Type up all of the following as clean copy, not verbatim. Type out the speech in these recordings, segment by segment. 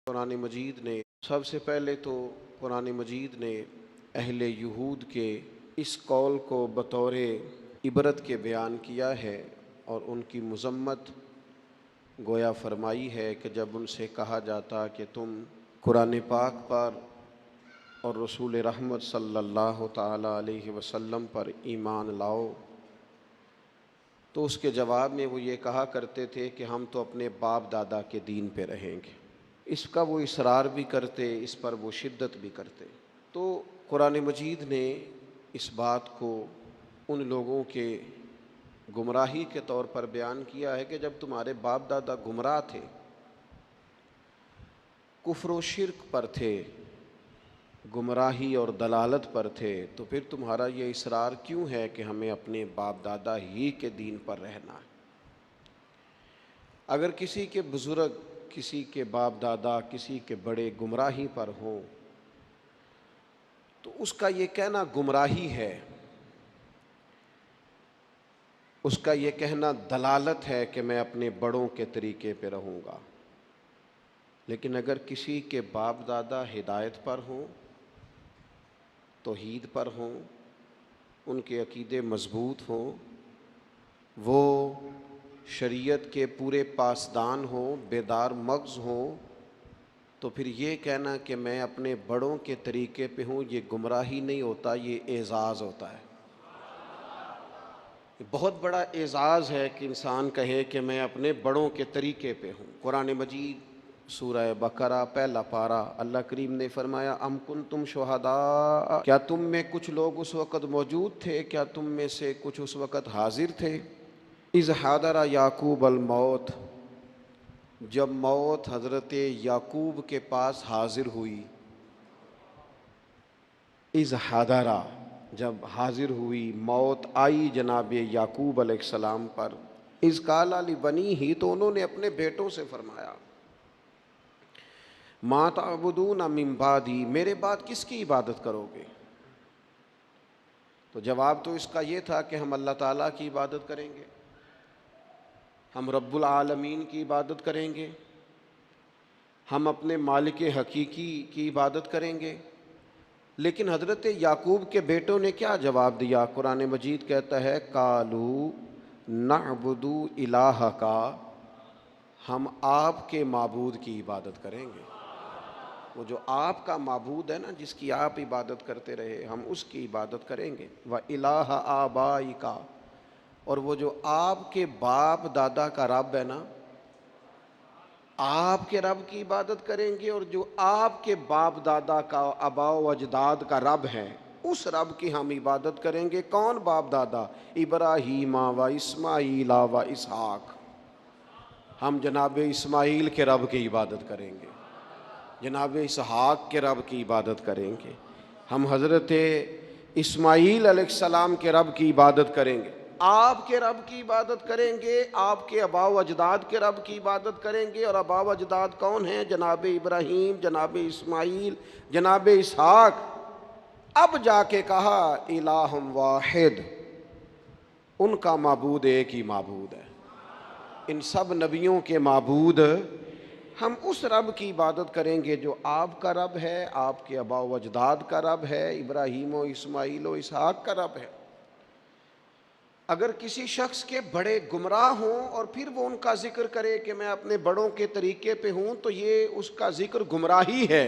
قرآن مجید نے سب سے پہلے تو قرآن مجید نے اہل یہود کے اس قول کو بطور عبرت کے بیان کیا ہے اور ان کی مذمت گویا فرمائی ہے کہ جب ان سے کہا جاتا کہ تم قرآن پاک پر اور رسول رحمت صلی اللہ تعالی علیہ وسلم پر ایمان لاؤ، تو اس کے جواب میں وہ یہ کہا کرتے تھے کہ ہم تو اپنے باپ دادا کے دین پہ رہیں گے۔ اس کا وہ اصرار بھی کرتے، اس پر وہ شدت بھی کرتے۔ تو قرآن مجید نے اس بات کو ان لوگوں کے گمراہی کے طور پر بیان کیا ہے کہ جب تمہارے باپ دادا گمراہ تھے، کفر و شرک پر تھے، گمراہی اور دلالت پر تھے، تو پھر تمہارا یہ اصرار کیوں ہے کہ ہمیں اپنے باپ دادا ہی کے دین پر رہنا ہے؟ اگر کسی کے بزرگ، کسی کے باپ دادا، کسی کے بڑے گمراہی پر ہوں تو اس کا یہ کہنا گمراہی ہے، اس کا یہ کہنا دلالت ہے کہ میں اپنے بڑوں کے طریقے پہ رہوں گا۔ لیکن اگر کسی کے باپ دادا ہدایت پر ہوں، توحید پر ہوں، ان کے عقیدے مضبوط ہوں، وہ شریعت کے پورے پاسدان ہوں، بیدار مغز ہوں، تو پھر یہ کہنا کہ میں اپنے بڑوں کے طریقے پہ ہوں، یہ گمراہی نہیں ہوتا، یہ اعزاز ہوتا ہے۔ بہت بڑا اعزاز ہے کہ انسان کہے کہ میں اپنے بڑوں کے طریقے پہ ہوں۔ قرآن مجید سورہ بقرہ پہلا پارہ، اللہ کریم نے فرمایا ام کنتم شہداء، کیا تم میں کچھ لوگ اس وقت موجود تھے، کیا تم میں سے کچھ اس وقت حاضر تھے، اذ حضر یعقوب الموت، جب موت حضرت یعقوب کے پاس حاضر ہوئی، اذ حضر، جب حاضر ہوئی، موت آئی جناب یعقوب علیہ السلام پر، اذ قال لبنیہ، تو انہوں نے اپنے بیٹوں سے فرمایا ما تعبدون من بعدی، میرے بعد کس کی عبادت کرو گے؟ تو جواب تو اس کا یہ تھا کہ ہم اللہ تعالیٰ کی عبادت کریں گے، ہم رب العالمین کی عبادت کریں گے، ہم اپنے مالک حقیقی کی عبادت کریں گے۔ لیکن حضرت یعقوب کے بیٹوں نے کیا جواب دیا؟ قرآن مجید کہتا ہے قالوا نعبد الہک، ہم آپ کے معبود کی عبادت کریں گے۔ وہ جو آپ کا معبود ہے نا، جس کی آپ عبادت کرتے رہے، ہم اس کی عبادت کریں گے۔ وَإِلَٰهَ آبَائِكَ، اور وہ جو آپ کے باپ دادا کا رب ہے نا، آپ کے رب کی عبادت کریں گے، اور جو آپ کے باپ دادا کا، آباء و اجداد کا رب ہے، اس رب کی ہم عبادت کریں گے۔ کون باپ دادا؟ ابراہیم و اسماعیل و اسحاق، ہم جناب اسماعیل کے رب کی عبادت کریں گے، جناب اسحاق کے رب کی عبادت کریں گے، ہم حضرت اسماعیل علیہ السلام کے رب کی عبادت کریں گے، آپ کے رب کی عبادت کریں گے، آپ کے آباء و اجداد کے رب کی عبادت کریں گے۔ اور آباء و اجداد کون ہیں؟ جناب ابراہیم، جناب اسماعیل، جناب اسحاق۔ اب جا کے کہا الہ واحد، ان کا معبود ایک ہی معبود ہے، ان سب نبیوں کے معبود، ہم اس رب کی عبادت کریں گے جو آپ کا رب ہے، آپ کے آباء و اجداد کا رب ہے، ابراہیم و اسماعیل و اسحاق کا رب ہے۔ اگر کسی شخص کے بڑے گمراہ ہوں اور پھر وہ ان کا ذکر کرے کہ میں اپنے بڑوں کے طریقے پہ ہوں، تو یہ اس کا ذکر گمراہی ہے۔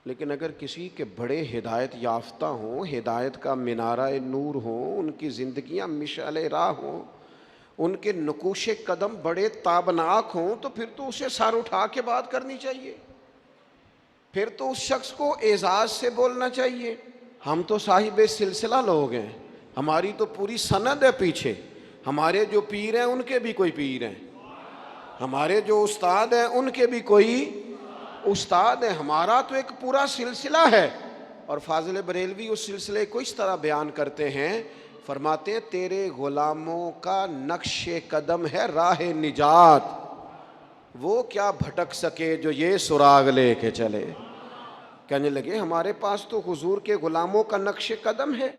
لیکن اگر کسی کے بڑے ہدایت یافتہ ہوں، ہدایت کا منارہ نور ہوں، ان کی زندگیاں مشعل راہ ہوں، ان کے نقوش قدم بڑے تابناک ہوں، تو پھر تو اسے سر اٹھا کے بات کرنی چاہیے، پھر تو اس شخص کو اعزاز سے بولنا چاہیے۔ ہم تو صاحب سلسلہ لوگ ہیں، ہماری تو پوری سند ہے پیچھے، ہمارے جو پیر ہیں ان کے بھی کوئی پیر ہیں، ہمارے جو استاد ہیں ان کے بھی کوئی استاد ہیں، ہمارا تو ایک پورا سلسلہ ہے۔ اور فاضل بریلوی اس سلسلے کو اس طرح بیان کرتے ہیں، فرماتے ہیں تیرے غلاموں کا نقش قدم ہے راہ نجات، وہ کیا بھٹک سکے جو یہ سراغ لے کے چلے۔ کہنے لگے ہمارے پاس تو حضور کے غلاموں کا نقش قدم ہے۔